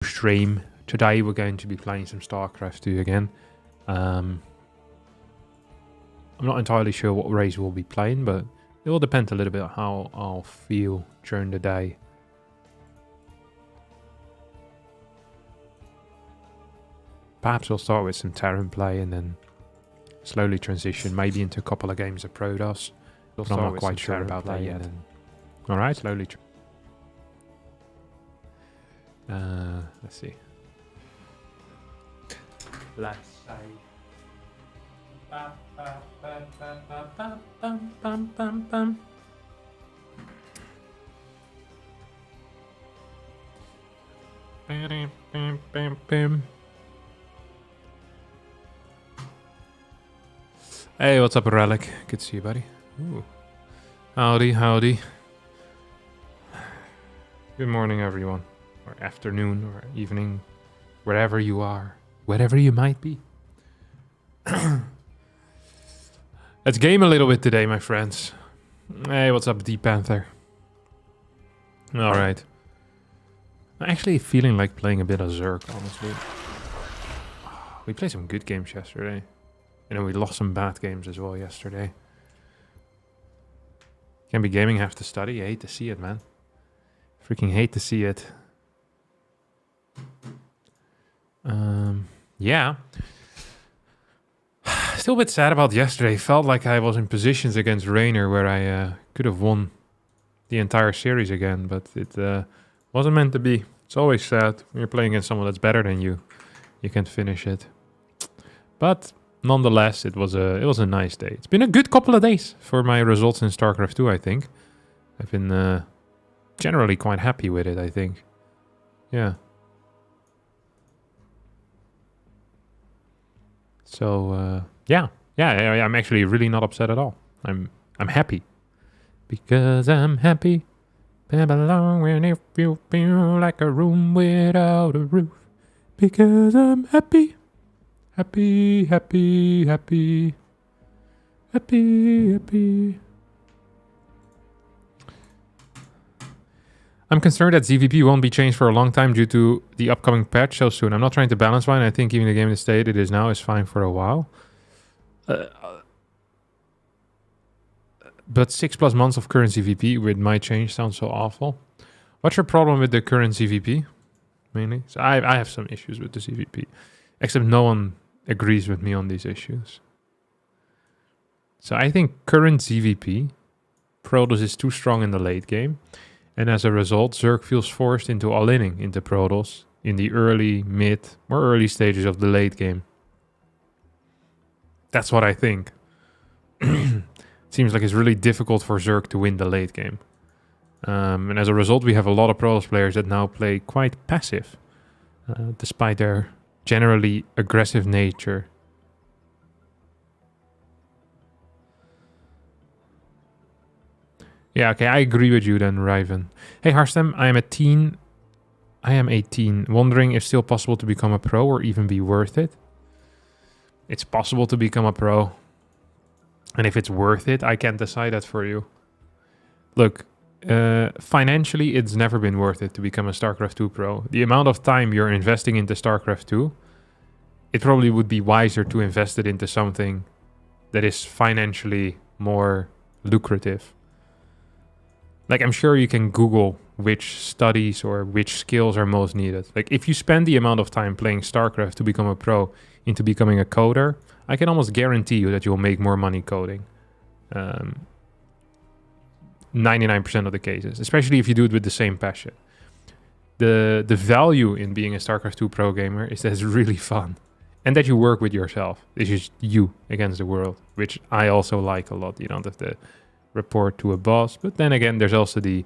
stream. Today we're going to be playing some StarCraft 2 again. I'm not entirely sure what race we'll be playing, but it will depend a little bit on how I'll feel during the day. Perhaps we'll start with some Terran play and then slowly transition maybe into a couple of games of Protoss. But I'm not quite sure about that yet. Alright, slowly. Let's see. Let's say. Hey, what's up, Relic? Good to see you, buddy. Ooh. Howdy, howdy. Good morning, everyone. Or afternoon, or evening. Wherever you are. Wherever you might be. Let's game a little bit today, my friends. Hey, what's up, Deep Panther? Alright. I'm actually feeling like playing a bit of Zerg, honestly. We played some good games yesterday. And then we lost some bad games as well yesterday. Can't be gaming, have to study. I hate to see it, man. Freaking hate to see it. Yeah. Still a bit sad about yesterday. Felt like I was in positions against Raynor where I could have won the entire series again, but it wasn't meant to be. It's always sad when you're playing against someone that's better than you. You can't finish it. But nonetheless, it was a nice day. It's been a good couple of days for my results in StarCraft 2, I think. I've been generally quite happy with it, I think. Yeah. So, yeah, I'm actually really not upset at all. I'm happy. Because I'm happy. Babylon, when if you feel like a room without a roof. Because I'm happy. Happy, happy, happy. Happy, happy. I'm concerned that ZVP won't be changed for a long time due to the upcoming patch so soon. I'm not trying to balance one. I think even the game in the state it is now is fine for a while. But 6+ months of current ZVP with my change sounds so awful. What's your problem with the current ZVP? Mainly? So I have some issues with the ZVP. Except no one agrees with me on these issues. So I think current ZVP, Protoss is too strong in the late game. And as a result, Zerg feels forced into all-inning into Protoss in the early, mid, or early stages of the late game. That's what I think. It seems like it's really difficult for Zerg to win the late game. And as a result, we have a lot of Protoss players that now play quite passive, despite their generally aggressive nature. Yeah, okay, I agree with you then, Riven. Hey, Harstem, I am 18, wondering if still possible to become a pro or even be worth it. It's possible to become a pro. And if it's worth it, I can't decide that for you. Look, financially, it's never been worth it to become a StarCraft 2 pro. The amount of time you're investing into StarCraft 2, it probably would be wiser to invest it into something that is financially more lucrative. Like, I'm sure you can Google which studies or which skills are most needed. Like, if you spend the amount of time playing StarCraft to become a pro into becoming a coder, I can almost guarantee you that you'll make more money coding. 99% of the cases, especially if you do it with the same passion. The value in being a StarCraft 2 pro gamer is that it's really fun. And that you work with yourself. It's just you against the world, which I also like a lot. You don't have to report to a boss, but then again there's also the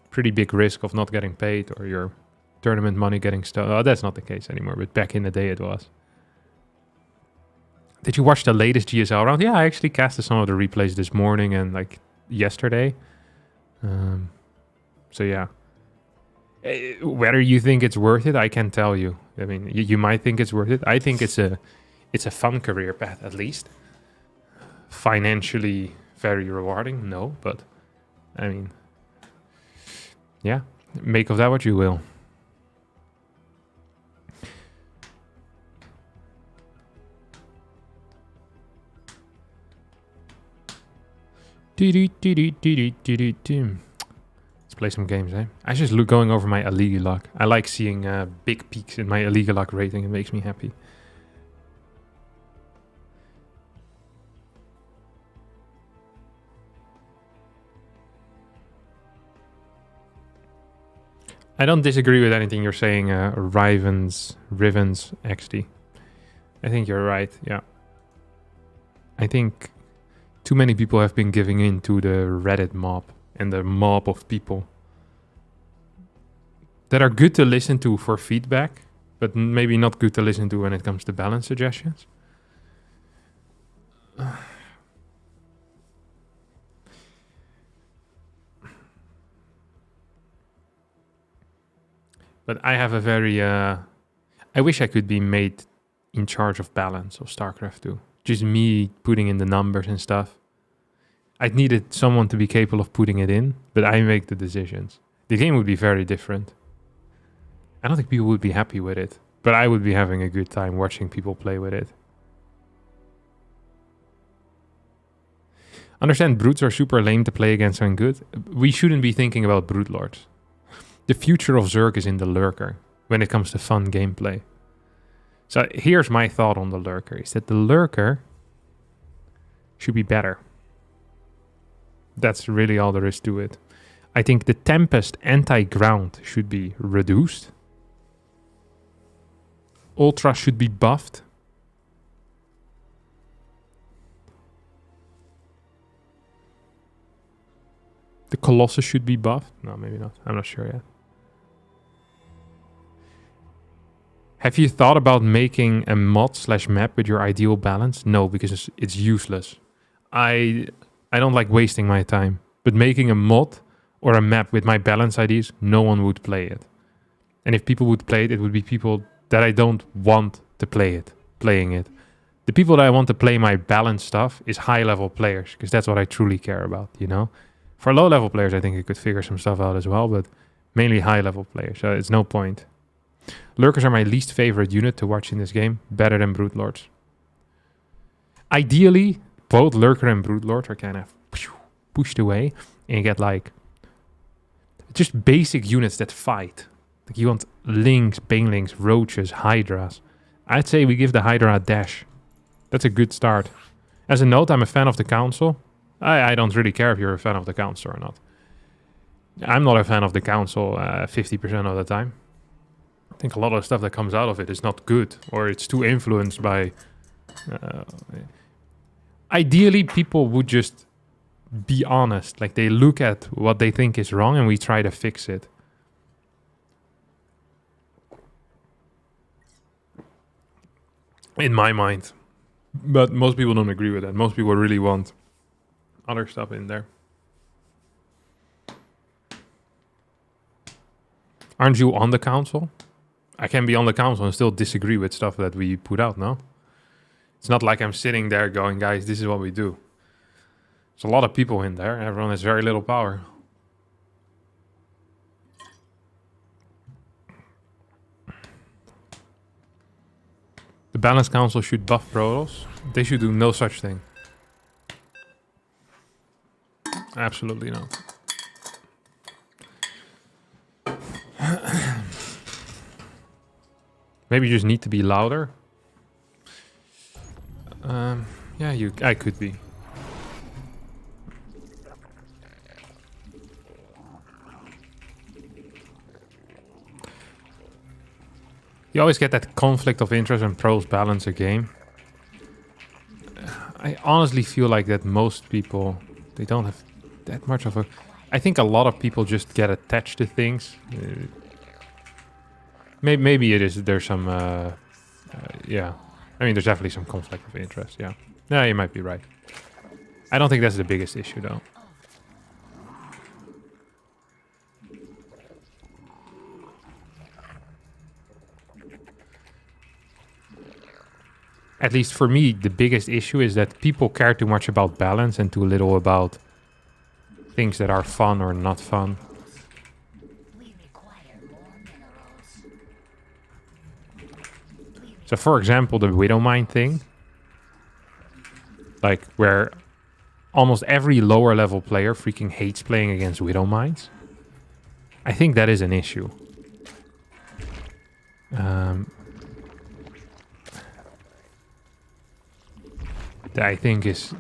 pretty big risk of not getting paid or your tournament money getting stolen. Oh, that's not the case anymore, but back in the day it was. Did you watch the latest GSL round? Yeah, I actually casted some of the replays this morning and like yesterday. So yeah, whether you think it's worth it, I can't tell you. I mean, you might think it's worth it. I think it's a fun career path, at least. Financially very rewarding, no, but I mean, yeah, make of that what you will. Let's play some games, eh? I just look going over my illegal luck. I like seeing big peaks in my illegal luck rating. It makes me happy. I don't disagree with anything you're saying, Rivens XD. I think you're right, yeah. I think too many people have been giving in to the Reddit mob and the mob of people that are good to listen to for feedback, but maybe not good to listen to when it comes to balance suggestions. But I have a very... I wish I could be made in charge of balance of StarCraft 2. Just me putting in the numbers and stuff. I'd needed someone to be capable of putting it in, but I make the decisions. The game would be very different. I don't think people would be happy with it, but I would be having a good time watching people play with it. Understand brutes are super lame to play against when good. We shouldn't be thinking about brute lords. The future of Zerg is in the lurker when it comes to fun gameplay. So here's my thought on the lurker, is that the lurker should be better. That's really all there is to it. I think the Tempest anti-ground should be reduced. Ultra should be buffed. The Colossus should be buffed. No, maybe not. I'm not sure yet. Have you thought about making a mod/map with your ideal balance? No, because it's useless. I don't like wasting my time. But making a mod or a map with my balance IDs, no one would play it. And if people would play it, it would be people that I don't want to playing it. The people that I want to play my balance stuff is high-level players, because that's what I truly care about, you know? For low-level players, I think you could figure some stuff out as well, but mainly high-level players, so it's no point. Lurkers are my least favorite unit to watch in this game, better than Brute Lords. Ideally, both Lurker and Brute Lords are kind of pushed away, and you get like just basic units that fight. Like you want Lynx, Banelings, Roaches, Hydras. I'd say we give the Hydra a dash. That's a good start. As a note, I'm a fan of the Council. I don't really care if you're a fan of the Council or not. I'm not a fan of the Council 50% of the time. I think a lot of the stuff that comes out of it is not good, or it's too influenced by... Ideally, people would just be honest. Like, they look at what they think is wrong and we try to fix it. In my mind. But most people don't agree with that. Most people really want other stuff in there. Aren't you on the council? I can be on the council and still disagree with stuff that we put out, no? It's not like I'm sitting there going, guys, this is what we do. There's a lot of people in there. Everyone has very little power. The Balance Council should buff Protoss. They should do no such thing. Absolutely not. Maybe you just need to be louder. Yeah, I could be. You always get that conflict of interest when pros balance a game. I honestly feel like that most people, they don't have that much of a... I think a lot of people just get attached to things. Maybe it is, there's some, yeah. I mean, there's definitely some conflict of interest, yeah. Yeah, you might be right. I don't think that's the biggest issue, though. At least for me, the biggest issue is that people care too much about balance and too little about things that are fun or not fun. So for example, the Widowmine thing, like where almost every lower level player freaking hates playing against Widow Mines. I think that is an issue. That I think is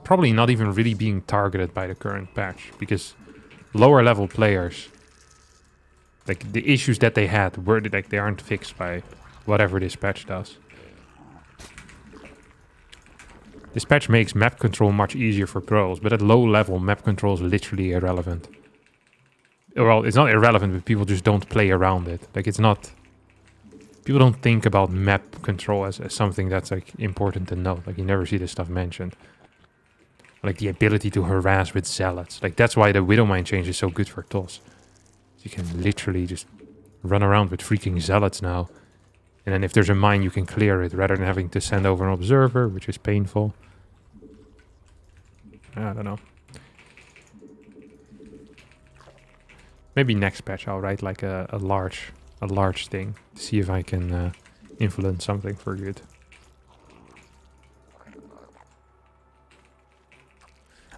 probably not even really being targeted by the current patch, because lower level players, like the issues that they had were like they aren't fixed by whatever this patch does. This patch makes map control much easier for pros, but at low level map control is literally irrelevant. Well, it's not irrelevant, but people just don't play around it. Like it's not... People don't think about map control as something that's like important to know. Like you never see this stuff mentioned. Like the ability to harass with zealots. Like that's why the Widowmine change is so good for TOS. You can literally just run around with freaking zealots now. And then if there's a mine, you can clear it rather than having to send over an observer, which is painful. I don't know. Maybe next patch I'll write like a large thing to see if I can influence something for good.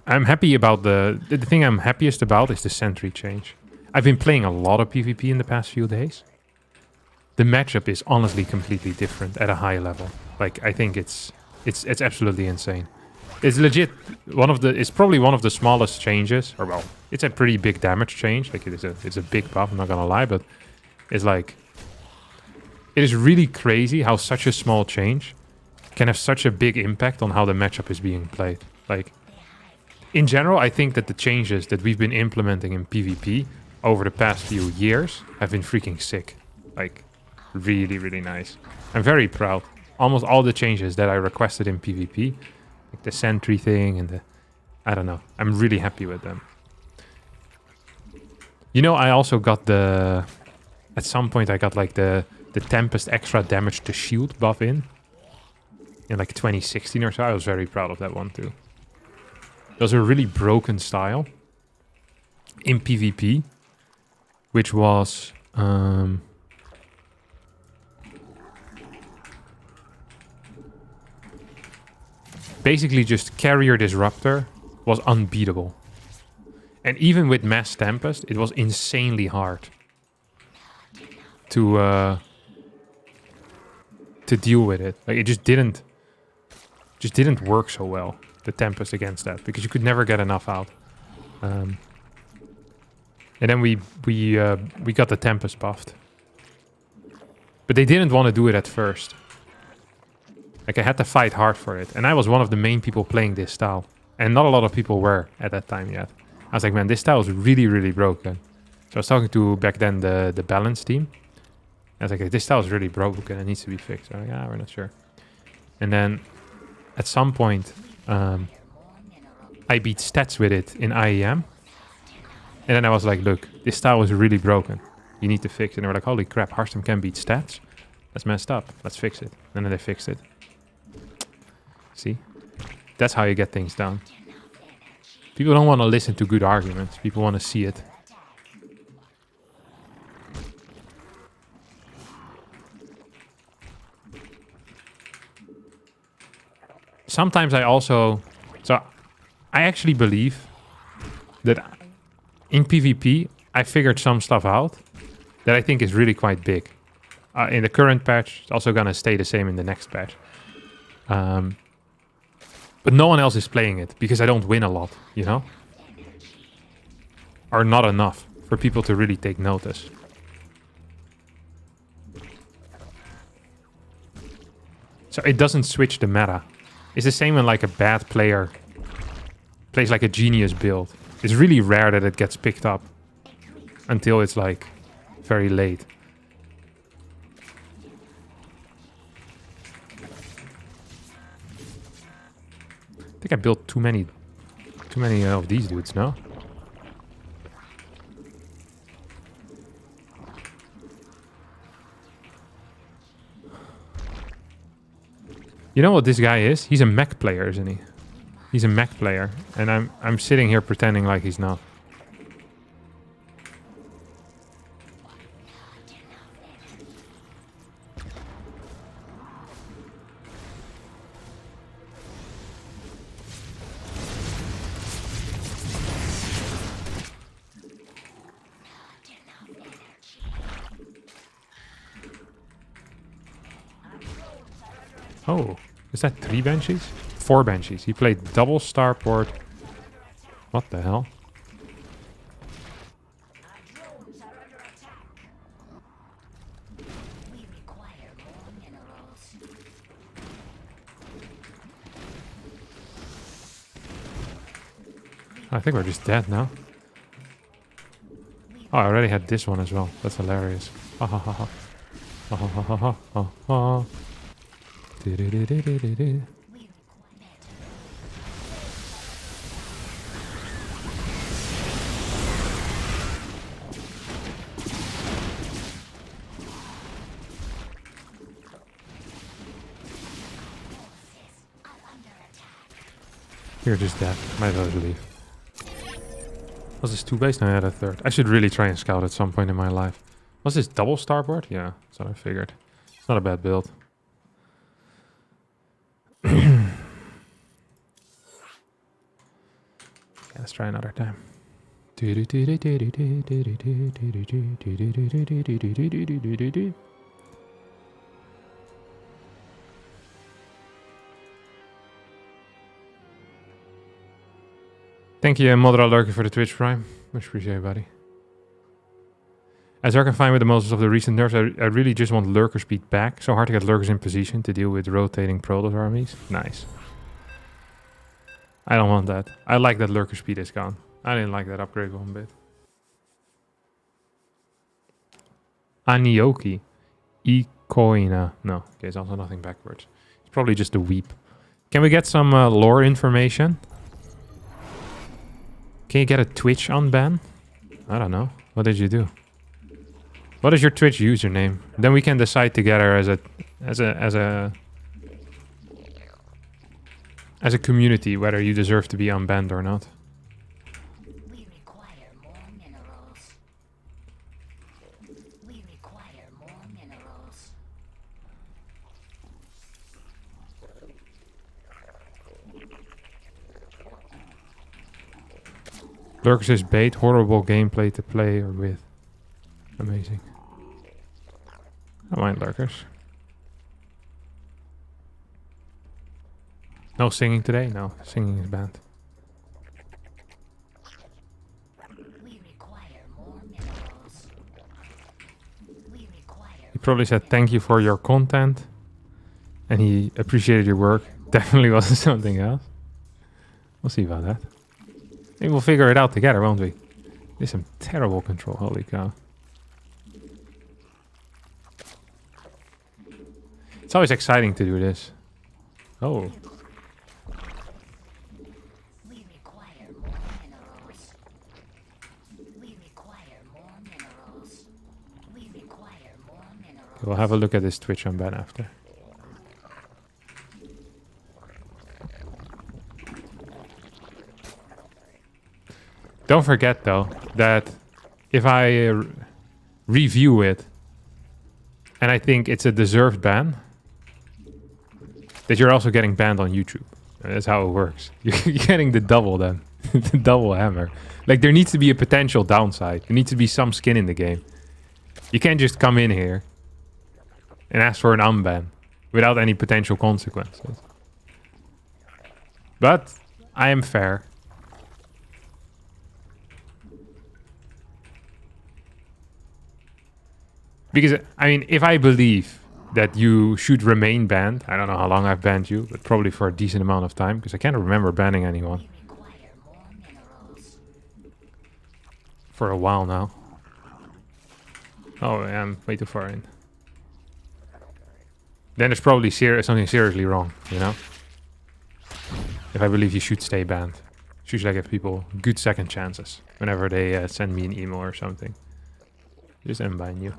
I'm happy about the thing I'm happiest about is the sentry change. I've been playing a lot of PvP in the past few days. The matchup is honestly completely different at a high level. Like I think it's absolutely insane. It's legit it's probably one of the smallest changes, or well, it's a pretty big damage change. Like it's a big buff, I'm not gonna lie, but it's like it is really crazy how such a small change can have such a big impact on how the matchup is being played. Like in general, I think that the changes that we've been implementing in PvP over the past few years have been freaking sick. Like really, really nice. I'm very proud. Almost all the changes that I requested in PvP, like the sentry thing and the... I don't know. I'm really happy with them. You know, I also got the... At some point I got like the Tempest extra damage to shield buff in like 2016 or so. I was very proud of that one too. It was a really broken style in PvP, which was... basically just Carrier Disruptor was unbeatable. And even with Mass Tempest, it was insanely hard to deal with it. Like it just didn't work so well, the Tempest against that, because you could never get enough out. And then we got the Tempest buffed. But they didn't want to do it at first. Like I had to fight hard for it. And I was one of the main people playing this style. And not a lot of people were at that time yet. I was like, man, this style is really, really broken. So I was talking to back then the balance team. I was like, this style is really broken. It needs to be fixed. I'm like, ah, we're not sure. And then at some point, I beat stats with it in IEM. And then I was like, look, this style is really broken. You need to fix it. And they were like, holy crap, Hearthstone can beat stats? That's messed up. Let's fix it. And then they fixed it. See? That's how you get things done. People don't want to listen to good arguments. People want to see it. Sometimes I also... So, I actually believe that in PvP, I figured some stuff out that I think is really quite big. In the current patch, it's also going to stay the same in the next patch. But no one else is playing it because I don't win a lot, you know? Or not enough for people to really take notice. So it doesn't switch the meta. It's the same when like a bad player plays like a genius build. It's really rare that it gets picked up until it's like very late. I think I built too many of these dudes, no? You know what this guy is? He's a mech player, isn't he? He's a mech player, and I'm sitting here pretending like he's not. Oh, is that 3 Banshees? 4 Banshees. He played double starport. What the hell? I think we're just dead now. Oh, I already had this one as well. That's hilarious. Ha ha ha ha. Ha ha ha ha ha ha. Do-do-do-do-do-do. You're just dead. Might as well leave. Was this 2 base? No, I had a 3rd. I should really try and scout at some point in my life. Was this double starboard? Yeah, that's what I figured. It's not a bad build. Yeah, let's try another time. Thank you, Modra Lurker, for the Twitch Prime. Much appreciated, buddy. As I can find with the most of the recent nerfs, I really just want lurker speed back. So hard to get lurkers in position to deal with rotating Protoss armies. Nice. I don't want that. I like that lurker speed is gone. I didn't like that upgrade one bit. Anioki. Ikoina. No, okay, it's also nothing backwards. It's probably just a weep. Can we get some lore information? Can you get a Twitch unban? I don't know. What did you do? What is your Twitch username? Then we can decide together as a community whether you deserve to be unbanned or not. We require more minerals. We require more minerals. Lurkers is bait, horrible gameplay to play or with. Amazing. I don't mind lurkers. No singing today? No, singing is banned. We require more minerals. We require. He probably said thank you for your content. And he appreciated your work. Definitely wasn't something else. We'll see about that. Maybe we'll figure it out together, won't we? There's some terrible control, holy cow. It's always exciting to do this. Oh. We require more minerals. We require more minerals. We require more minerals. We'll have a look at this Twitch unban after. Don't forget though that if I review it and I think it's a deserved ban, that you're also getting banned on YouTube. That's how it works. You're getting the double then. The double hammer. Like there needs to be a potential downside. There needs to be some skin in the game. You can't just come in here and ask for an unban without any potential consequences. But I am fair. Because, I mean, if I believe that you should remain banned, I don't know how long I've banned you, but probably for a decent amount of time, because I can't remember banning anyone. We require more minerals. For a while now. Oh, I'm way too far in. Then there's probably something seriously wrong, you know? If I believe you should stay banned. It's usually I give people good second chances whenever they send me an email or something. Just unban you.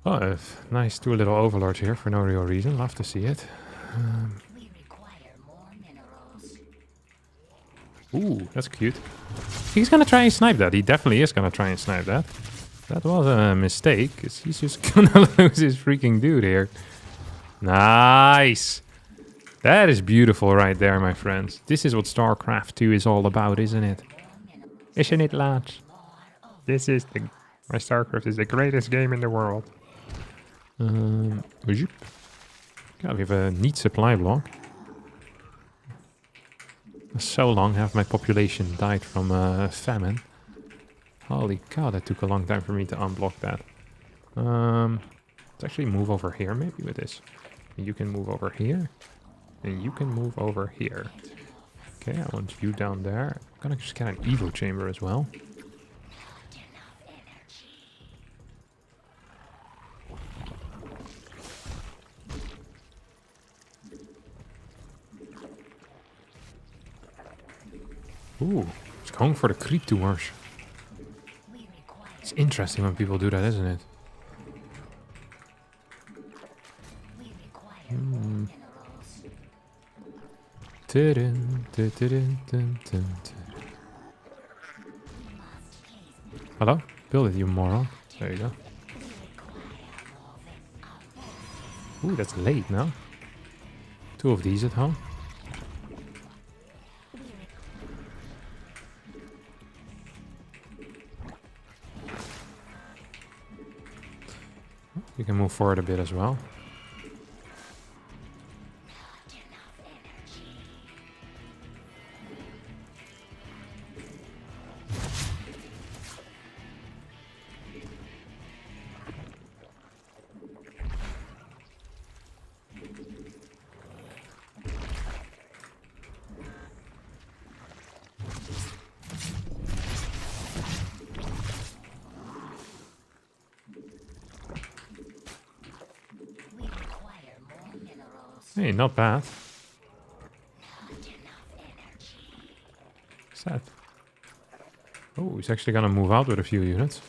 Oh, nice 2 little overlords here for no real reason. Love to see it. We require more minerals. Ooh, that's cute. He's gonna try and snipe that. He definitely is gonna try and snipe that. That was a mistake, because he's just gonna lose his freaking dude here. Nice! That is beautiful right there, my friends. This is what StarCraft 2 is all about, isn't it? Isn't it, lads? This is my StarCraft is the greatest game in the world. Zoop. God, we have a neat supply block. So long have my population died from famine. Holy cow, that took a long time for me to unblock that. Let's actually move over here maybe with this. You can move over here. And you can move over here. Okay, I want you down there. I'm gonna just get an Evo chamber as well. Ooh, it's going for the creep doors. It's interesting when people do that, isn't it? Hmm. Hello? Build it, you moron. There you go. Ooh, that's late now. 2 of these at home. You can move forward a bit as well. Hey, not bad. What's that? Oh, he's actually gonna move out with a few units.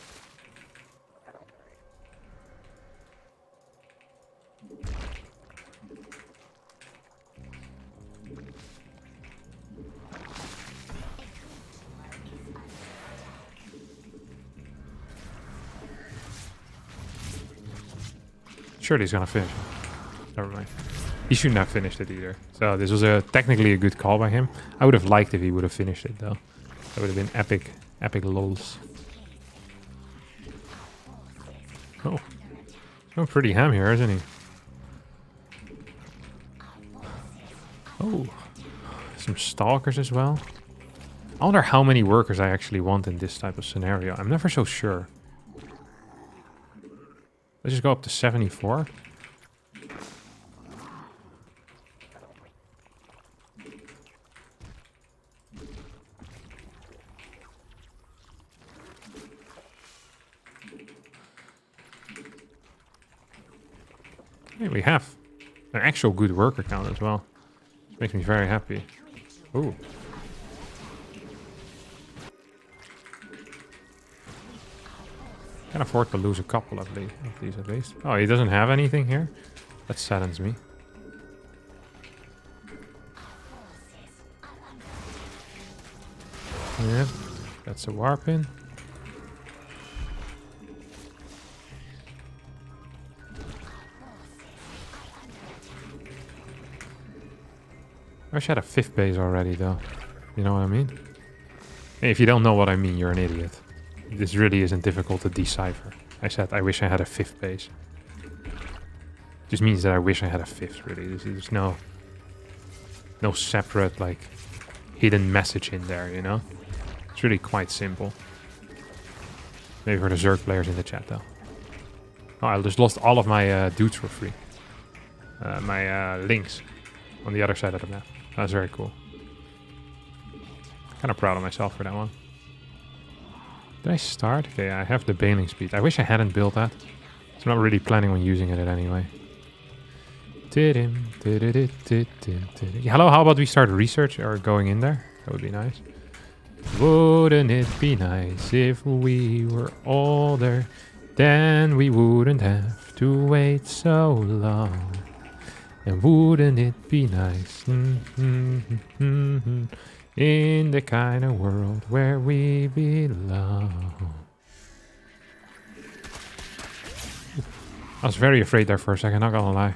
Surely he's gonna finish. Never mind. He shouldn't have finished it either. So this was technically a good call by him. I would have liked if he would have finished it though. That would have been epic, epic lols. Oh, he's going pretty ham here, isn't he? Oh, some stalkers as well. I wonder how many workers I actually want in this type of scenario. I'm never so sure. Let's just go up to 74. Hey, we have an actual good worker count as well. This makes me very happy. Ooh. Can afford to lose a couple of these at least. Oh, he doesn't have anything here? That saddens me. Yeah, that's a warp in. I wish I had a 5th base already, though. You know what I mean? Hey, if you don't know what I mean, you're an idiot. This really isn't difficult to decipher. I said I wish I had a 5th base. Just means that I wish I had a 5th, really. There's no separate, like, hidden message in there, you know? It's really quite simple. Maybe for the Zerg players in the chat, though. Oh, I just lost all of my dudes for free. My links on the other side of the map. That's very cool. Kind of proud of myself for that one. Did I start? Okay, I have the baling speed. I wish I hadn't built that. So I'm not really planning on using it anyway. Hello, how about we start research or going in there? That would be nice. Wouldn't it be nice if we were older? Then we wouldn't have to wait so long. And wouldn't it be nice in the kind of world where we belong? I was very afraid there for a second, not gonna lie.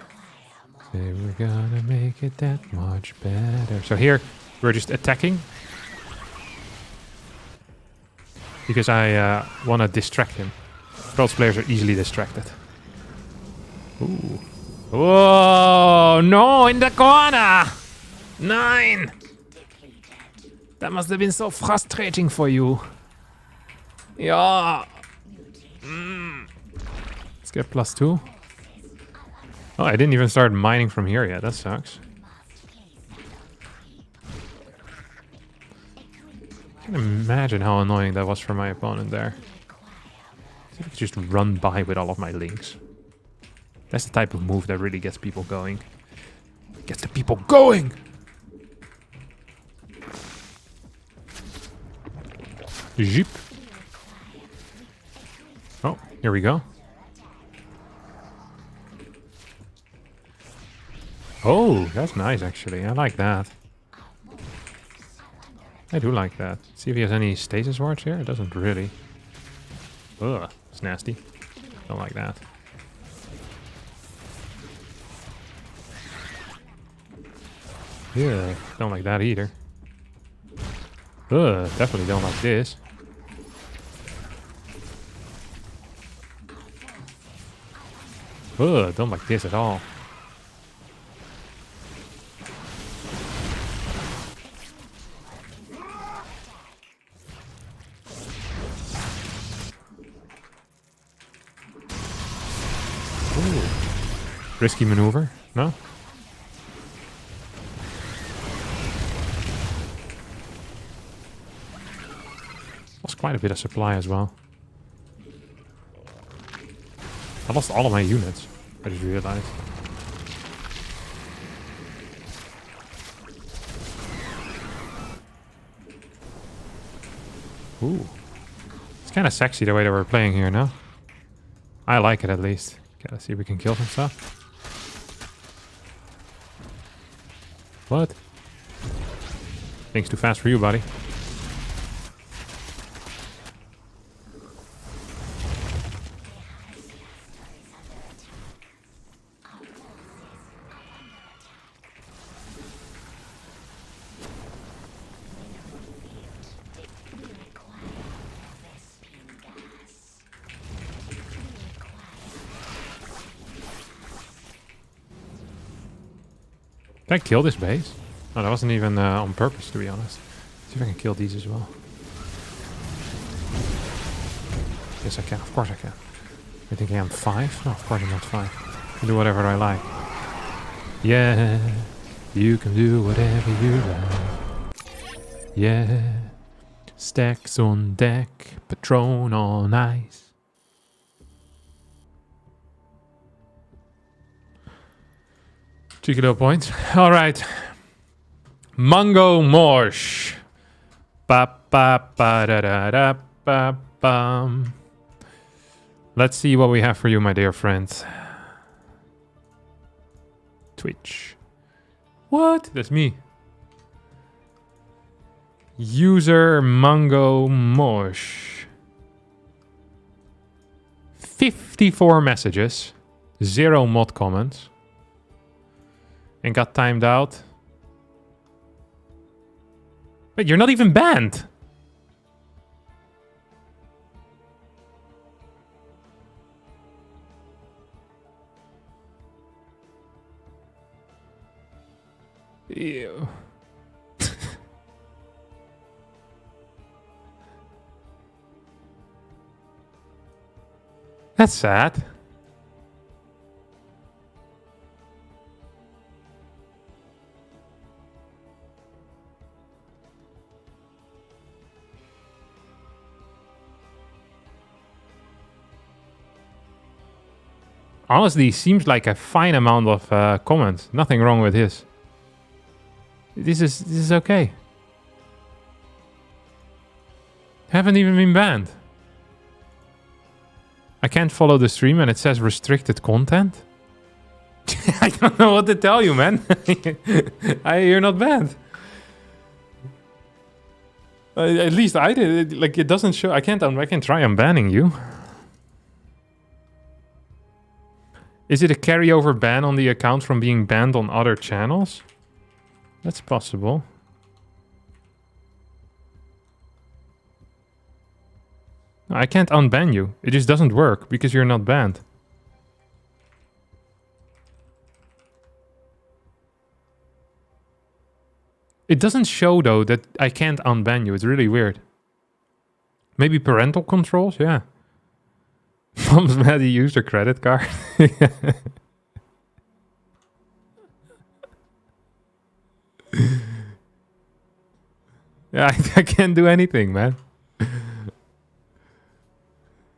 Say we're gonna make it that much better. So here, we're just attacking. Because I want to distract him. World's players are easily distracted. Ooh. Whoa, no, in the corner! 9! That must have been so frustrating for you. Yeah. Let's get +2. Oh, I didn't even start mining from here yet. That sucks. I can imagine how annoying that was for my opponent there. See if I could just run by with all of my links. That's the type of move that really gets people going. Gets the people going! Jeep. Oh, here we go. Oh, that's nice actually. I like that. I do like that. See if he has any stasis wards here. It doesn't really. Ugh, it's nasty. Don't like that. Yeah, don't like that either. Ugh, definitely don't like this. Ugh, don't like this at all. Ooh. Risky maneuver, no? Lost quite a bit of supply as well. I lost all of my units, I just realized. Ooh. It's kind of sexy the way that we're playing here, no? I like it at least. Okay, let's see if we can kill some stuff. What? Thing's too fast for you, buddy. Can I kill this base? No, that wasn't even on purpose, to be honest. See if I can kill these as well. Yes, I can. Of course I can. I think I am 5? No, of course I'm not 5. I can do whatever I like. Yeah, you can do whatever you like. Yeah, stacks on deck, Patron on ice. Cheeky little point. All right. Mango Morsh. Ba ba ba da da da ba bum. Let's see what we have for you, my dear friends. Twitch. What? That's me. User Mango Morsh. 54 messages. 0 mod comments. And got timed out. Wait, you're not even banned. Ew. That's sad. Honestly, seems like a fine amount of comments. Nothing wrong with this. This is okay. Haven't even been banned. I can't follow the stream and it says restricted content. I don't know what to tell you, man. You're not banned. At least I did. Like it doesn't show. I can try unbanning you. Is it a carryover ban on the account from being banned on other channels? That's possible. No, I can't unban you. It just doesn't work because you're not banned. It doesn't show, though, that I can't unban you. It's really weird. Maybe parental controls? Yeah. Mom's mad he used her credit card. Yeah, I can't do anything, man.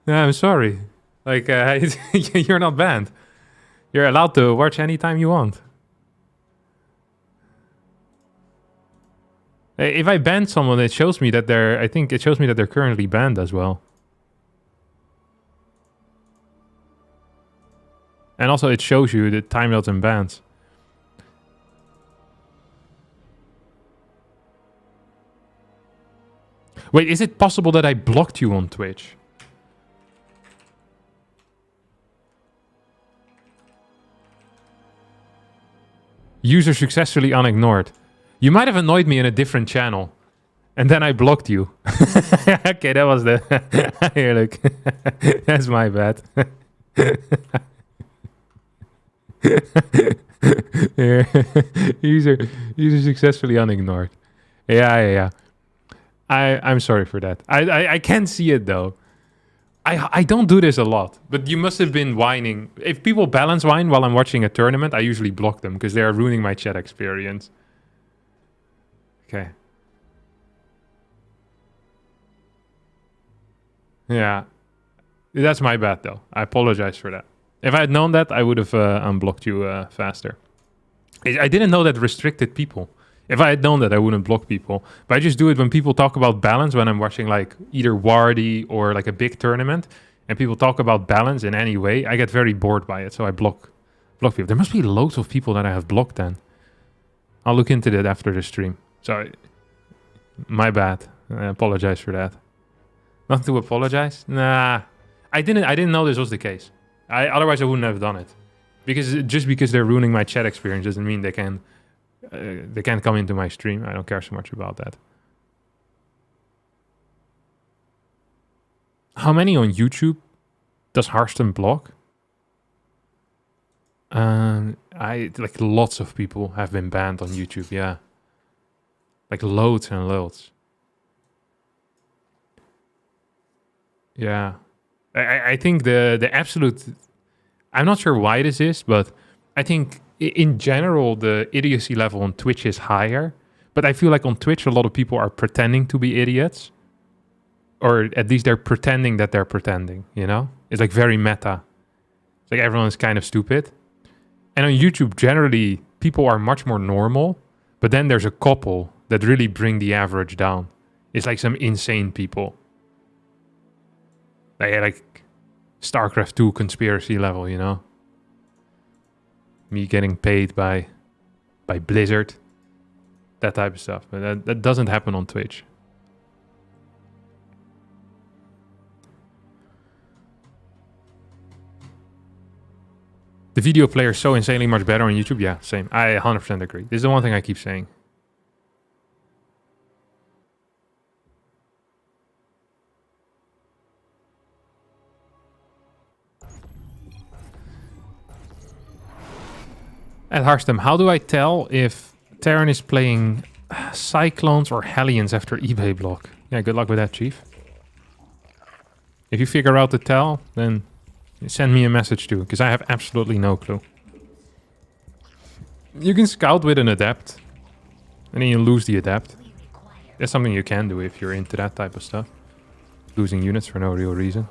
Yeah, I'm sorry. Like, you're not banned. You're allowed to watch anytime you want. If I ban someone, it shows me that they're... I think it shows me that they're currently banned as well. And also it shows you the timeouts and bans. Wait, is it possible that I blocked you on Twitch? User successfully unignored. You might have annoyed me in a different channel. And then I blocked you. Okay, that was the... Here, look. That's my bad. Here. user successfully unignored. Yeah. I'm sorry for that. I can see it, though. I don't do this a lot, but you must have been whining. If people balance whine while I'm watching a tournament, I usually block them because they are ruining my chat experience. Okay. Yeah. That's my bad, though. I apologize for that. If I had known that, I would have unblocked you faster. I didn't know that restricted people. If I had known that, I wouldn't block people. But I just do it when people talk about balance, when I'm watching like either Wardy or like a big tournament, and people talk about balance in any way, I get very bored by it, so I block people. There must be loads of people that I have blocked then. I'll look into that after the stream. Sorry. My bad. I apologize for that. Nothing to apologize? Nah. I didn't know this was the case. Otherwise I wouldn't have done it. Just because they're ruining my chat experience doesn't mean they can't come into my stream. I don't care so much about that. How many on YouTube does Hearthstone block? Like lots of people have been banned on YouTube, yeah. Like loads and loads. Yeah. I think the absolute... I'm not sure why this is, but I think in general the idiocy level on Twitch is higher. But I feel like on Twitch a lot of people are pretending to be idiots. Or at least they're pretending that they're pretending, you know? It's like very meta. It's like everyone is kind of stupid. And on YouTube, generally, people are much more normal. But then there's a couple that really bring the average down. It's like some insane people. Like StarCraft 2 conspiracy level, you know? Me getting paid by Blizzard. That type of stuff. But that doesn't happen on Twitch. The video player is so insanely much better on YouTube. Yeah, same. I 100% agree. This is the one thing I keep saying. At Hearthstone, how do I tell if Terran is playing Cyclones or Hellions after eBay block? Yeah, good luck with that, Chief. If you figure out the tell, then send me a message too, because I have absolutely no clue. You can scout with an adept, and then you lose the adept. That's something you can do if you're into that type of stuff. Losing units for no real reason.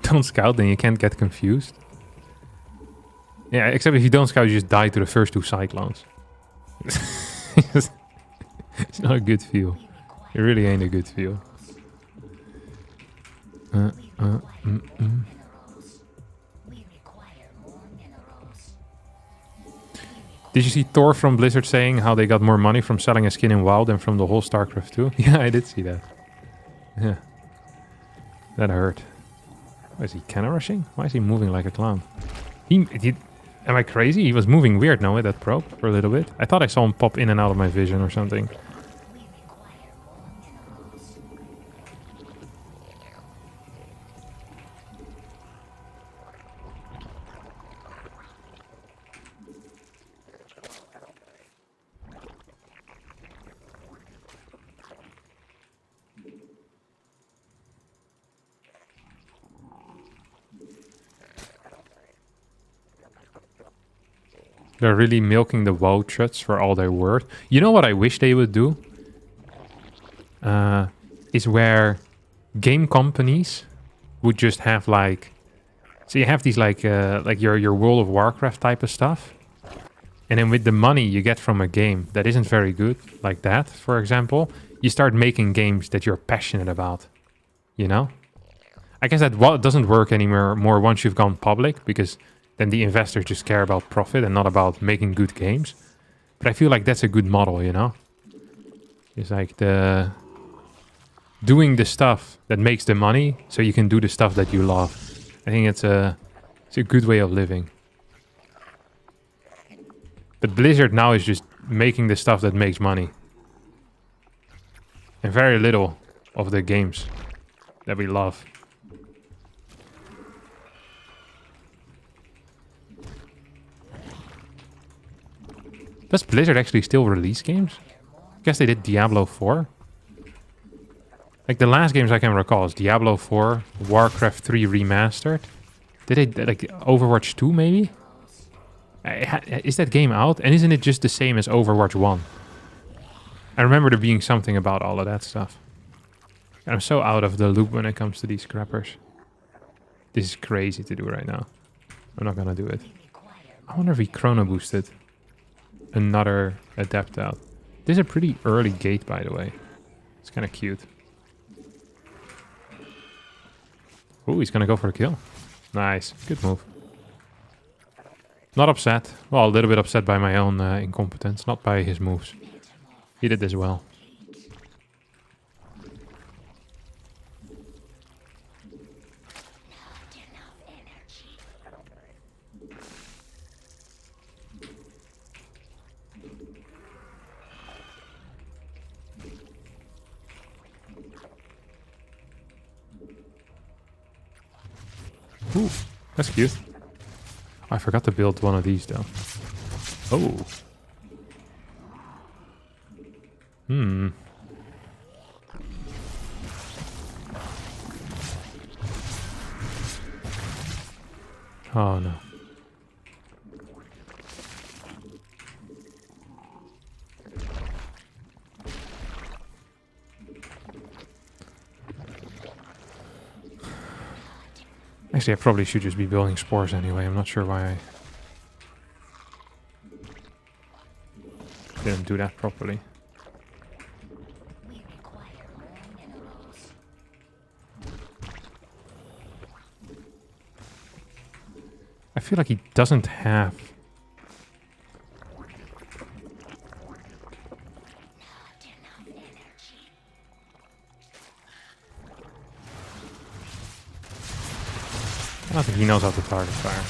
Don't scout, then you can't get confused. Yeah, except if you don't scout, you just die to the first two Cyclones. It's not a good feel. It really ain't a good feel. Did you see Thor from Blizzard saying how they got more money from selling a skin in WoW than from the whole StarCraft 2? Yeah, I did see that. Yeah. That hurt. Why is he cannon rushing? Why is he moving like a clown? Am I crazy? He was moving weird now with that probe for a little bit. I thought I saw him pop in and out of my vision or something. They're really milking the vouchers for all they're worth. You know what I wish they would do? Is where game companies would just have like... So you have these like your World of Warcraft type of stuff. And then with the money you get from a game that isn't very good, like that, for example, you start making games that you're passionate about. You know? I guess that doesn't work anymore more once you've gone public, because then the investors just care about profit and not about making good games. But I feel like that's a good model, you know? It's like doing the stuff that makes the money so you can do the stuff that you love. I think it's a good way of living. But Blizzard now is just making the stuff that makes money. And very little of the games that we love. Does Blizzard actually still release games? I guess they did Diablo 4. Like the last games I can recall is Diablo 4, Warcraft 3 Remastered. Did they, like Overwatch 2 maybe? Is that game out? And isn't it just the same as Overwatch 1? I remember there being something about all of that stuff. And I'm so out of the loop when it comes to these scrappers. This is crazy to do right now. I'm not gonna do it. I wonder if we chrono boosted another adept out. This is a pretty early gate, by the way. It's kind of cute. Ooh, he's gonna go for a kill. Nice. Good move. Not upset. Well, a little bit upset by my own incompetence, not by his moves. He did this well. Ooh, that's cute. I forgot to build one of these though. Oh. Oh no. Actually, I probably should just be building spores anyway. I'm not sure why I didn't do that properly. We require more minerals. I feel like he doesn't have... Not enough energy. I don't think he knows how to target fire.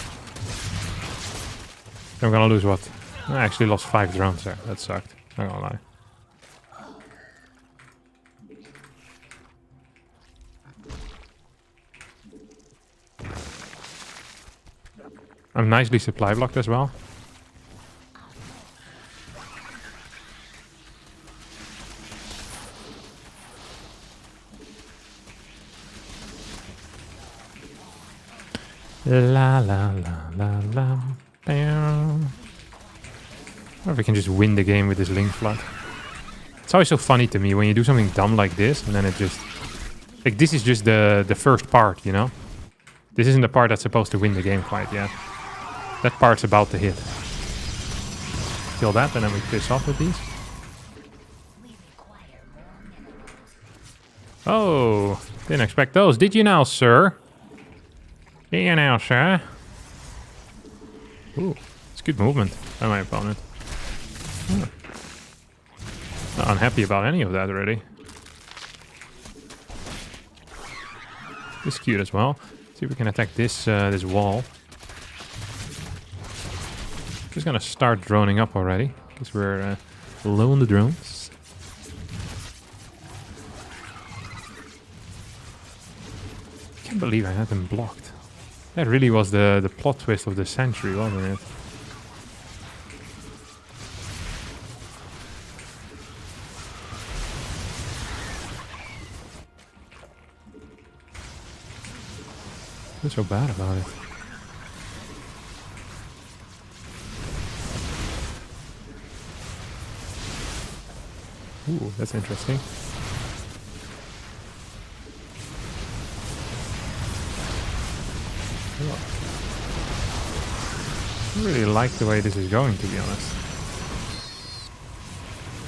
I'm gonna lose what? I actually lost 5 drones there. That sucked. Not gonna lie. I'm nicely supply blocked as well. La la la la la. Or if we can just win the game with this link flood. It's always so funny to me when you do something dumb like this and then it just... Like, this is just the first part, you know? This isn't the part that's supposed to win the game quite yet. That part's about to hit. Kill that and then we piss off with these. We require more minerals. Oh, didn't expect those. Did you now, sir? Did you now, sir? Ooh, it's good movement by my opponent. Not unhappy about any of that already. This is cute as well. See if we can attack this this wall. Just gonna start droning up already because we're low on the drones. Can't believe I had them blocked. That really was the plot twist of the century, wasn't it? What's so bad about it? Ooh, that's interesting. I really like the way this is going, to be honest.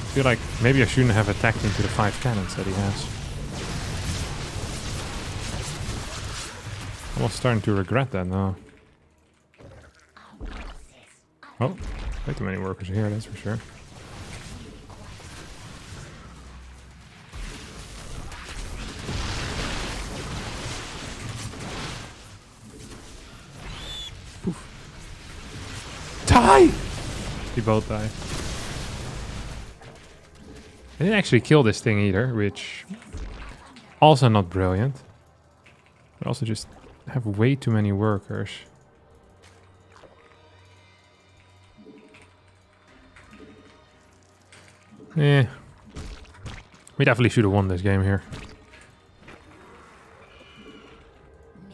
I feel like maybe I shouldn't have attacked into the 5 cannons that he has. Almost starting to regret that now. Oh, way too many workers here, that's for sure. Poof. Die! They both die. I didn't actually kill this thing either, which also not brilliant. But also just have way too many workers. Eh. We definitely should have won this game here.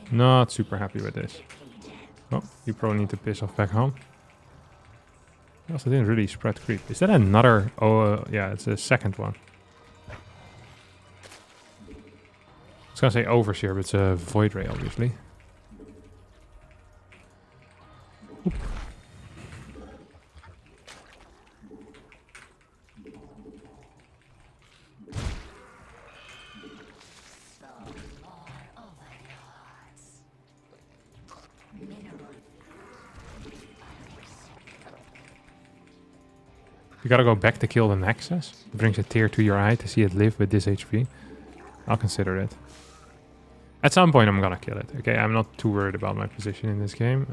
Not super happy with this. Oh, you probably need to piss off back home. I also didn't really spread creep. Is that another... Oh, yeah, it's a second one. I was gonna say Overseer, but it's a Void Ray, obviously. Oop. You gotta go back to kill the Nexus. It brings a tear to your eye to see it live with this HP. I'll consider it. At some point I'm gonna kill it, okay? I'm not too worried about my position in this game.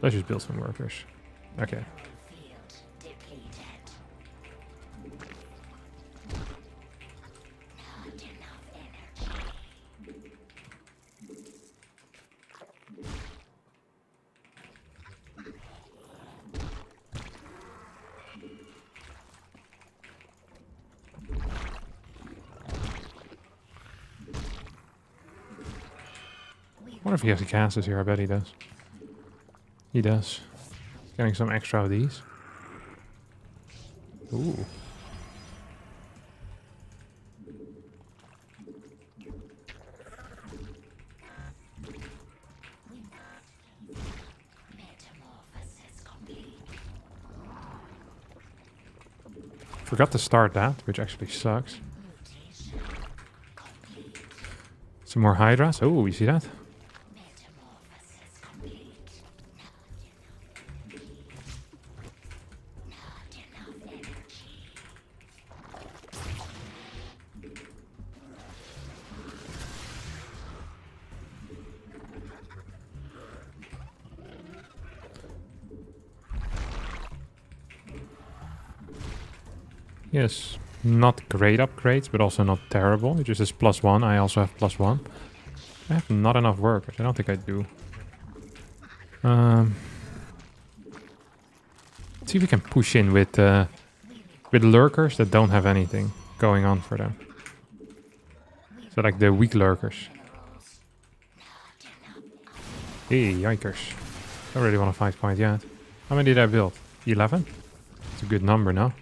Let's just build some workers. Okay. I wonder if he has the casters here. I bet he does. He does. He's getting some extra of these. Ooh. Forgot to start that, which actually sucks. Some more Hydras. Oh, you see that? Yes, not great upgrades, but also not terrible. It just is +1. I also have +1. I have not enough workers. I don't think I do. Let's see if we can push in with lurkers that don't have anything going on for them. So like the weak lurkers. Hey, yikers. Don't really want to fight quite yet. How many did I build? 11? It's a good number now.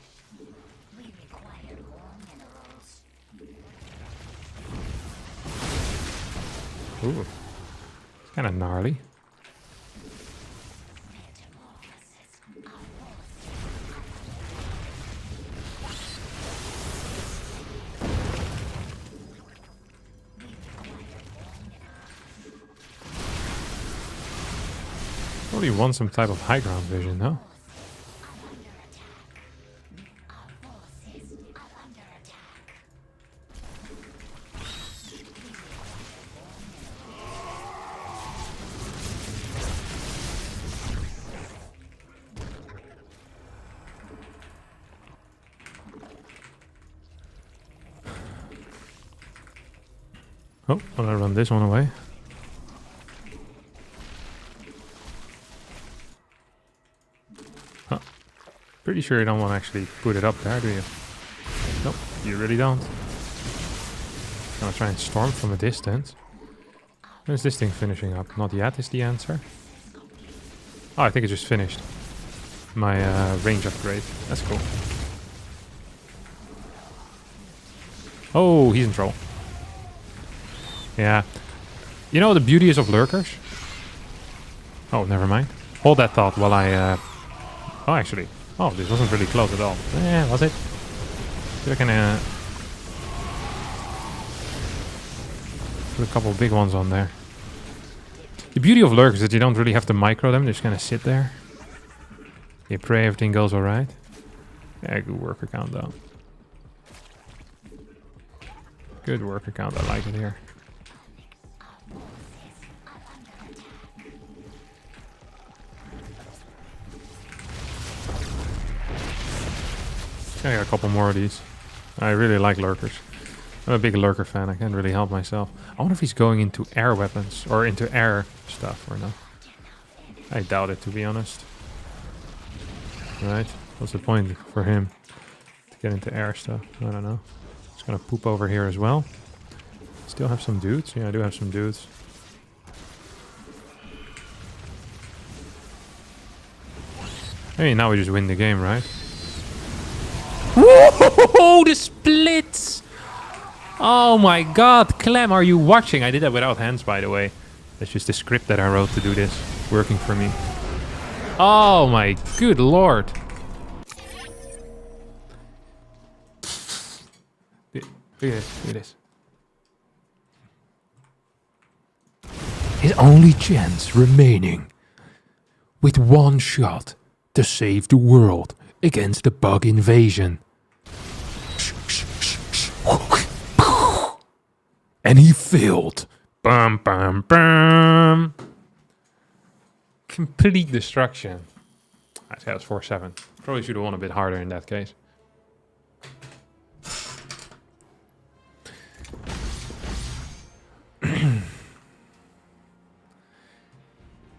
Ooh, it's kind of gnarly. Probably want some type of high ground vision, no? Oh, I'm gonna run this one away. Huh. Pretty sure you don't want to actually put it up there, do you? Nope, you really don't. Gonna try and storm from a distance. When is this thing finishing up? Not yet is the answer. Oh, I think it's just finished. my range upgrade. That's cool. Oh, he's in trouble. Yeah. You know the beauty is of lurkers? Oh, never mind. Hold that thought while I... Oh, actually. Oh, this wasn't really close at all. Yeah, was it? See if I can... Put a couple of big ones on there. The beauty of lurkers is that you don't really have to micro them. They're just gonna sit there. You pray everything goes alright. Yeah, good worker count though. Good worker count. I like it here. I got a couple more of these. I really like lurkers. I'm a big lurker fan. I can't really help myself. I wonder if he's going into air weapons or into air stuff or not. I doubt it, to be honest. Right? What's the point for him to get into air stuff? I don't know. Just gonna poop over here as well. Still have some dudes? Yeah, I do have some dudes. Hey, now we just win the game, right? Whoa! The splits! Oh my god, Clem, are you watching? I did that without hands, by the way. That's just the script that I wrote to do this. Working for me. Oh my good lord. Look at this, look at this. His only chance remaining. With one shot to save the world against the bug invasion. And he failed. Bum, bum, bum. Complete destruction. I say that was 4-7. Probably should have won a bit harder in that case.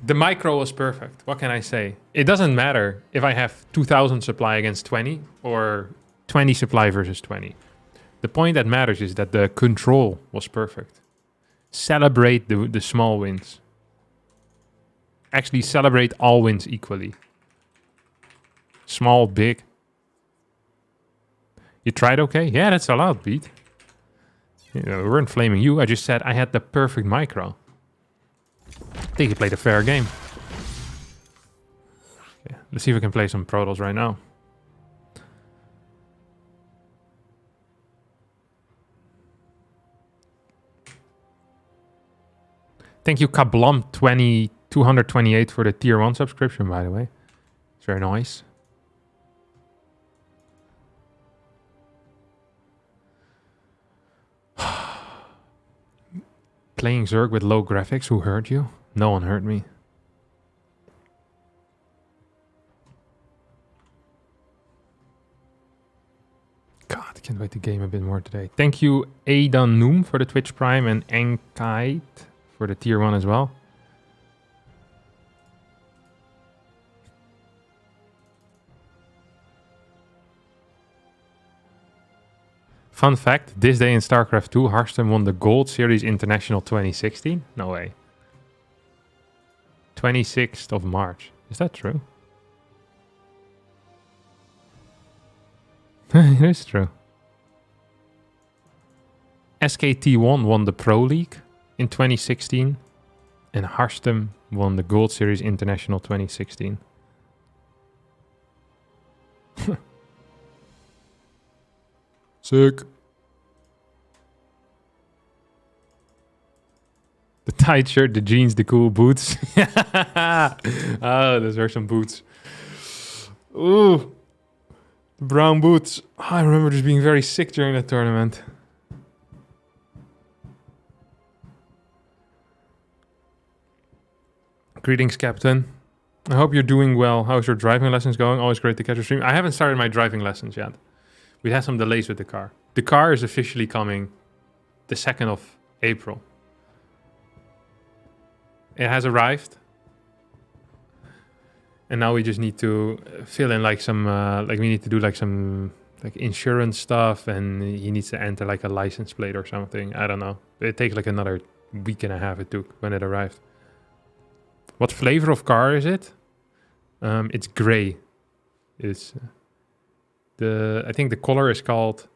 The micro was perfect. What can I say? It doesn't matter if I have 2,000 supply against 20 or 20 supply versus 20. The point that matters is that the control was perfect. Celebrate the small wins. Actually, celebrate all wins equally. Small, big. You tried okay? Yeah, that's allowed, Pete. You know, we weren't flaming you. I just said I had the perfect micro. I think you played a fair game. Okay, let's see if we can play some Protoss right now. Thank you, Kablom228 for the tier 1 subscription, by the way. It's very nice. Playing Zerg with low graphics, who hurt you? No one hurt me. God, I can't wait to game a bit more today. Thank you, Aidan Noom for the Twitch Prime and Enkite for the tier 1 as well. Fun fact, this day in StarCraft 2, Hearthstone won the Gold Series International 2016. No way. 26th of March. Is that true? It is true. SKT1 won the Pro League in 2016. And Hearthstone won the Gold Series International 2016. Sick. The tight shirt, the jeans, the cool boots. Oh, those are some boots. Ooh. The brown boots. I remember just being very sick during that tournament. Greetings, Captain. I hope you're doing well. How's your driving lessons going? Always great to catch your stream. I haven't started my driving lessons yet. We had some delays with the car. The car is officially coming the 2nd of April. It has arrived. And now we just need to fill in like some, we need to do like some like insurance stuff, and he needs to enter like a license plate or something. I don't know. It takes like another week and a half it took when it arrived. What flavor of car is it? It's gray. Is I think the color is called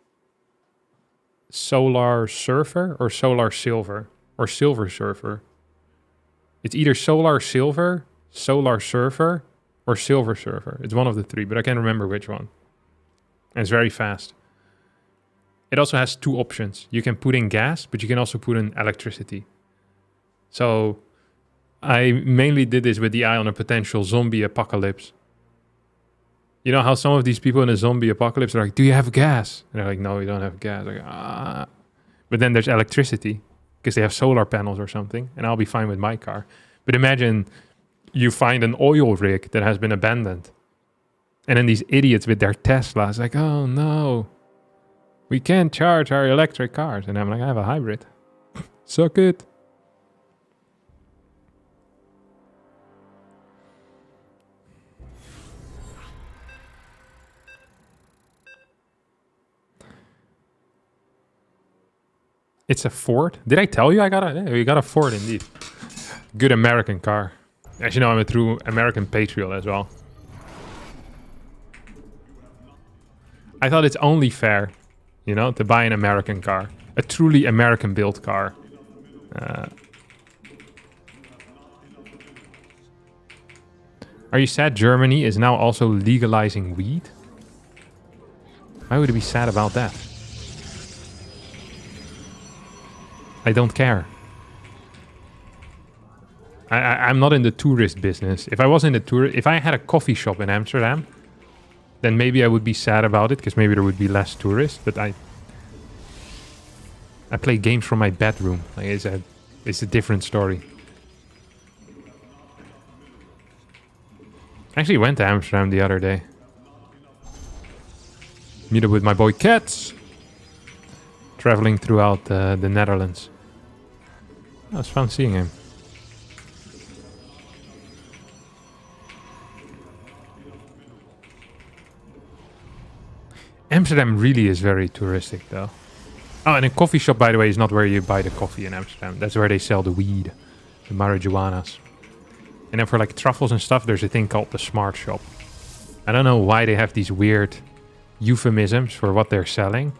Solar Surfer or Solar Silver or Silver Surfer. It's either Solar Silver, Solar Surfer, or Silver Surfer. It's one of the three, but I can't remember which one. And it's very fast. It also has two options. You can put in gas, but you can also put in electricity. So I mainly did this with the eye on a potential zombie apocalypse. You know how some of these people in a zombie apocalypse are like, do you have gas? And they're like, no, we don't have gas. Like, ah. But then there's electricity because they have solar panels or something, and I'll be fine with my car. But imagine you find an oil rig that has been abandoned. And then these idiots with their Teslas like, oh no, we can't charge our electric cars. And I'm like, I have a hybrid. Suck it. It's a Ford. Did I tell you I got we got a Ford indeed. Good American car. As you know, I'm a true American patriot as well. I thought it's only fair, you know, to buy an American car. A truly American-built car. Are you sad Germany is now also legalizing weed? Why would you be sad about that? I don't care. I'm not in the tourist business. If I was in the if I had a coffee shop in Amsterdam, then maybe I would be sad about it because maybe there would be less tourists. But I play games from my bedroom. Like it's a different story. I actually went to Amsterdam the other day. Meet up with my boy Cats. Traveling throughout the Netherlands. It was fun seeing him. Amsterdam really is very touristic though. Oh, and a coffee shop, by the way, is not where you buy the coffee in Amsterdam. That's where they sell the weed, the marijuanas. And then for like truffles and stuff, there's a thing called the smart shop. I don't know why they have these weird euphemisms for what they're selling.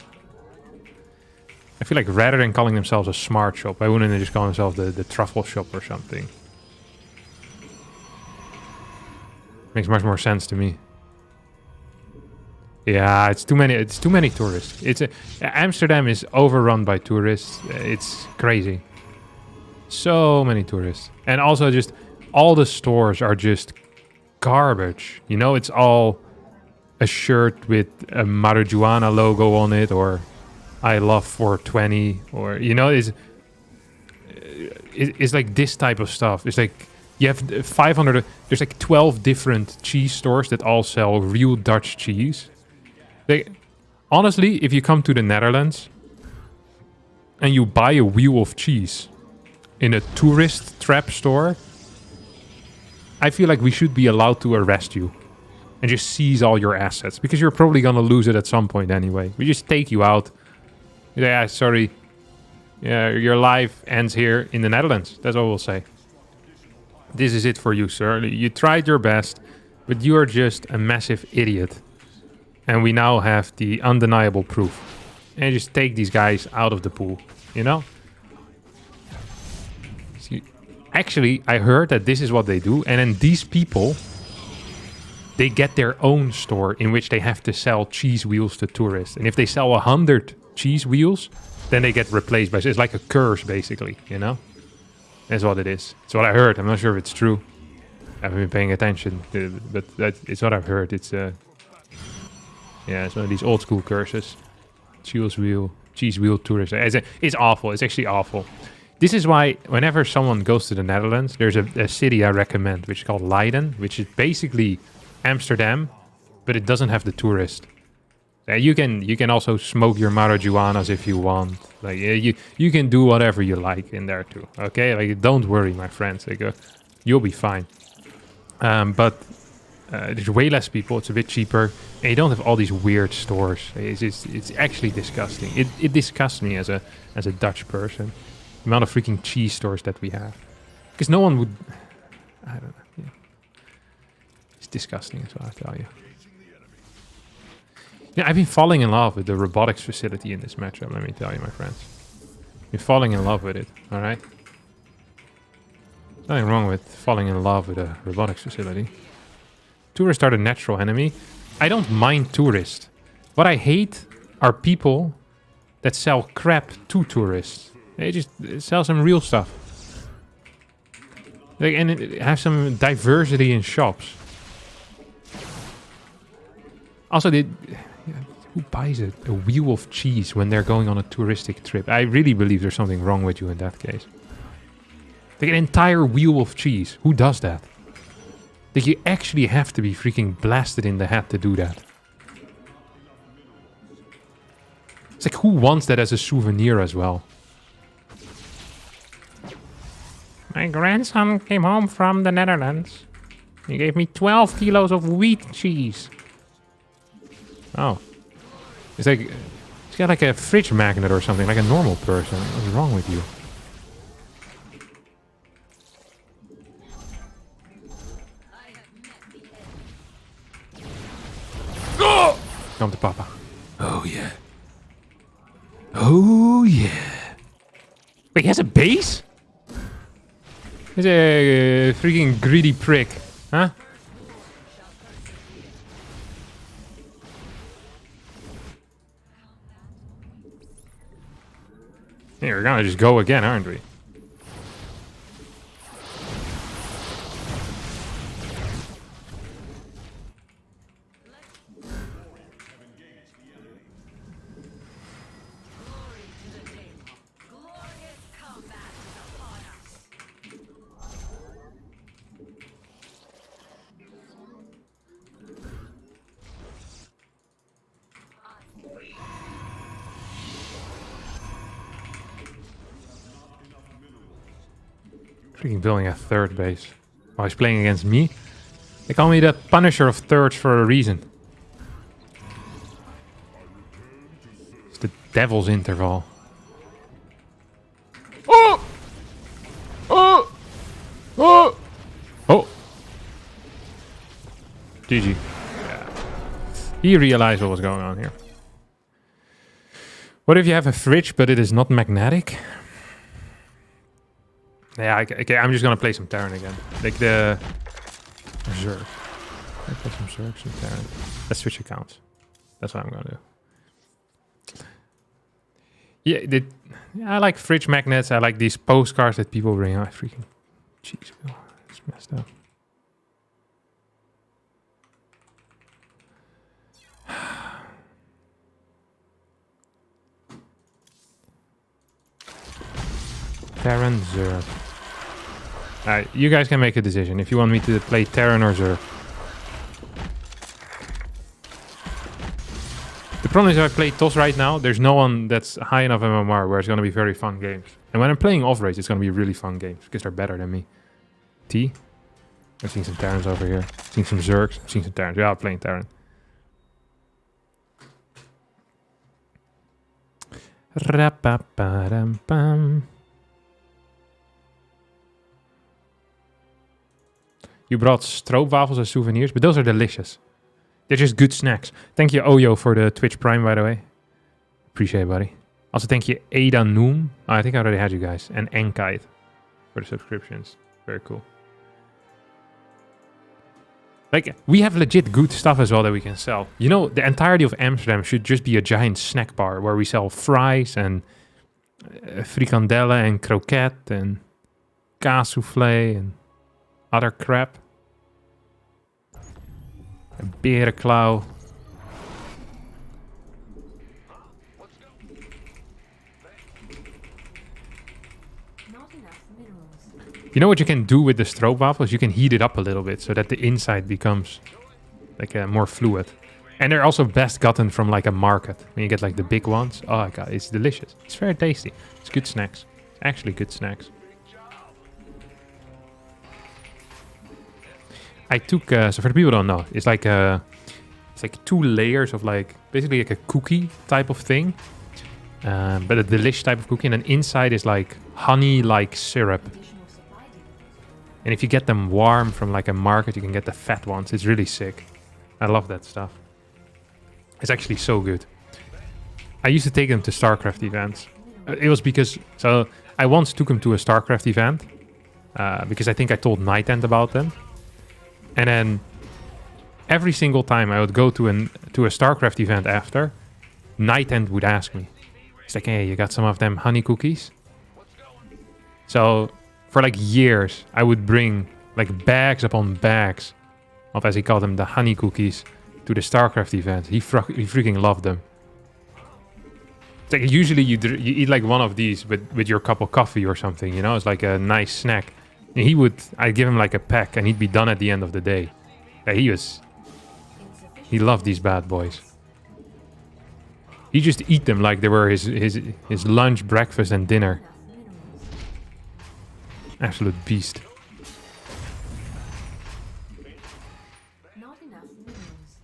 I feel like rather than calling themselves a smart shop, why wouldn't they just call themselves the truffle shop or something? Makes much more sense to me. Yeah, it's too many tourists. Amsterdam is overrun by tourists. It's crazy. So many tourists. And also just all the stores are just garbage. You know, it's all a shirt with a marijuana logo on it, or I love 420, or you know, it's like this type of stuff. It's like you have 500. There's like 12 different cheese stores that all sell real Dutch cheese. Honestly, if you come to the Netherlands and you buy a wheel of cheese in a tourist trap store, I feel like we should be allowed to arrest you and just seize all your assets, because you're probably gonna lose it at some point anyway. We just take you out. Yeah, sorry. Yeah, your life ends here in the Netherlands. That's all we'll say. This is it for you, sir. You tried your best, but you are just a massive idiot. And we now have the undeniable proof. And just take these guys out of the pool, you know? See, actually, I heard that this is what they do. And then these people, they get their own store in which they have to sell cheese wheels to tourists. And if they sell 100 cheese wheels, then they get replaced by... It's like a curse, basically, you know? That's what it is. It's what I heard. I'm not sure if it's true. I haven't been paying attention, but it's what I've heard. It's yeah, it's one of these old school curses. Cheese wheel tourist. It's awful. It's actually awful. This is why whenever someone goes to the Netherlands, there's a city I recommend, which is called Leiden, which is basically Amsterdam, but it doesn't have the tourist. You can also smoke your marijuanas if you want. Like you can do whatever you like in there too. Okay, like don't worry, my friends. Like you'll be fine. But there's way less people. It's a bit cheaper, and you don't have all these weird stores. It's actually disgusting. It disgusts me as a Dutch person. The amount of freaking cheese stores that we have, because no one would. I don't know. Yeah. It's disgusting, as well, I tell you. Yeah, I've been falling in love with the robotics facility in this matchup, let me tell you, my friends. Been falling in love with it, alright? Nothing wrong with falling in love with a robotics facility. Tourists are the natural enemy. I don't mind tourists. What I hate are people that sell crap to tourists. They just sell some real stuff. Like, and have some diversity in shops. Also, who buys a wheel of cheese when they're going on a touristic trip? I really believe there's something wrong with you in that case. Like an entire wheel of cheese. Who does that? Like you actually have to be freaking blasted in the head to do that. It's like who wants that as a souvenir as well? My grandson came home from the Netherlands. He gave me 12 kilos of wheat cheese. Oh. It's like... He's got like a fridge magnet or something, like a normal person. What's wrong with you? Oh! Come to Papa. Oh yeah. Oh yeah. Wait, he has a base? He's a freaking greedy prick, huh? Hey, we're gonna just go again, aren't we? Freaking building a third base while he's playing against me. They call me the Punisher of thirds for a reason. It's the devil's interval. Oh! Oh! Oh! Oh! GG. Yeah. He realized what was going on here. What if you have a fridge but it is not magnetic? Yeah, okay, I'm just gonna play some Terran again. Like the... Zerg. I play some Zerg, some Terran. Let's switch accounts. That's what I'm gonna do. Yeah, I like fridge magnets. I like these postcards that people bring. Oh, freaking... Jeez, it's messed up. Terran, Zerg. Alright, you guys can make a decision if you want me to play Terran or Zerg. The problem is if I play TOS right now, there's no one that's high enough MMR where it's going to be very fun games. And when I'm playing off-race, it's going to be really fun games because they're better than me. T? I'm seeing some Terrans over here. I'm seeing some Zergs. I'm seeing some Terrans. Yeah, I'm playing Terran. Ra-pa-pa-ram-pam. You brought stroopwafels as souvenirs, but those are delicious. They're just good snacks. Thank you, Oyo, for the Twitch Prime, by the way. Appreciate it, buddy. Also, thank you, Ada Noom. Oh, I think I already had you guys. And Enkite for the subscriptions. Very cool. Like, we have legit good stuff as well that we can sell. You know, the entirety of Amsterdam should just be a giant snack bar where we sell fries and frikandellen and croquette and kaas soufflé and other crap. A berenklauw. You know what you can do with the stroopwafels? You can heat it up a little bit so that the inside becomes like more fluid. And they're also best gotten from like a market. When you get like the big ones. Oh my god, it's delicious. It's very tasty. It's good snacks. Actually good snacks. I took, so for the people who don't know, it's like 2 layers of like, basically like a cookie type of thing. But a delish type of cookie. And then inside is like honey-like syrup. And if you get them warm from like a market, you can get the fat ones. It's really sick. I love that stuff. It's actually so good. I used to take them to StarCraft events. It was because... So, I once took him to a StarCraft event. Because I think I told Night End about them. And then... Every single time I would go to a StarCraft event after... Night End would ask me. He's like, hey, you got some of them honey cookies? So, for like years, I would bring like bags upon bags of, as he called them, the honey cookies to the StarCraft event. He freaking loved them. It's like usually you eat like one of these with your cup of coffee or something, you know? It's like a nice snack. And I'd give him like a pack and he'd be done at the end of the day. Yeah, he loved these bad boys. He just eat them like they were his lunch, breakfast and dinner. Absolute beast. Not enough minerals.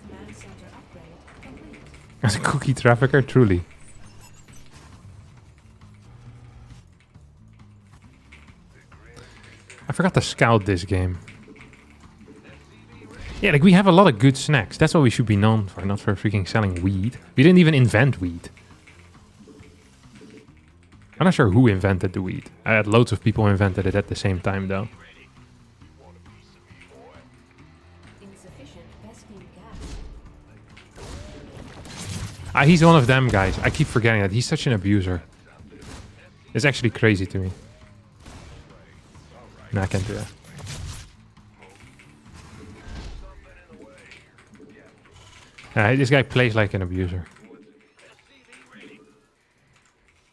Command center upgrade complete. As a cookie trafficker, truly. I forgot to scout this game. Yeah, like we have a lot of good snacks. That's what we should be known for, not for freaking selling weed. We didn't even invent weed. I'm not sure who invented the weed. I had loads of people invented it at the same time, though. Insufficient Vespene gas. He's one of them guys. I keep forgetting that. He's such an abuser. It's actually crazy to me. No, I can't do that. This guy plays like an abuser.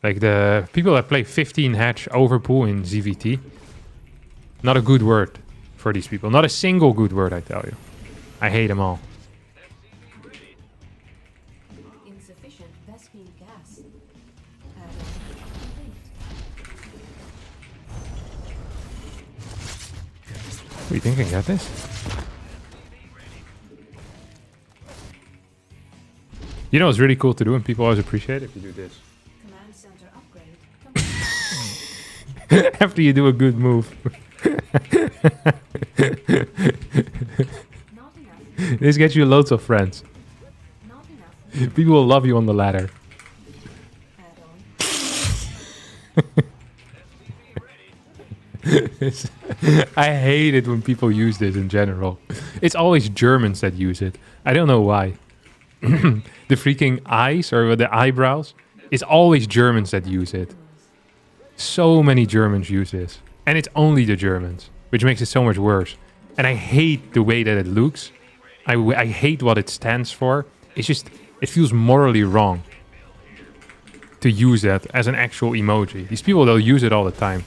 Like the people that play 15 hatch overpool in ZVT. Not a good word for these people. Not a single good word, I tell you. I hate them all. Insufficient Vespene gas. You think I can get this? You know what's really cool to do and people always appreciate it if you do this. Command center upgrade complete. After you do a good move. Not enough. This gets you loads of friends. Not enough. People will love you on the ladder. Add-on. I hate it when people use this in general. It's always Germans that use it. I don't know why. The freaking eyes or the eyebrows. It's always Germans that use it. So many Germans use this. And it's only the Germans, which makes it so much worse. And I hate the way that it looks. I hate what it stands for. It's just, it feels morally wrong to use that as an actual emoji. These people, they'll use it all the time.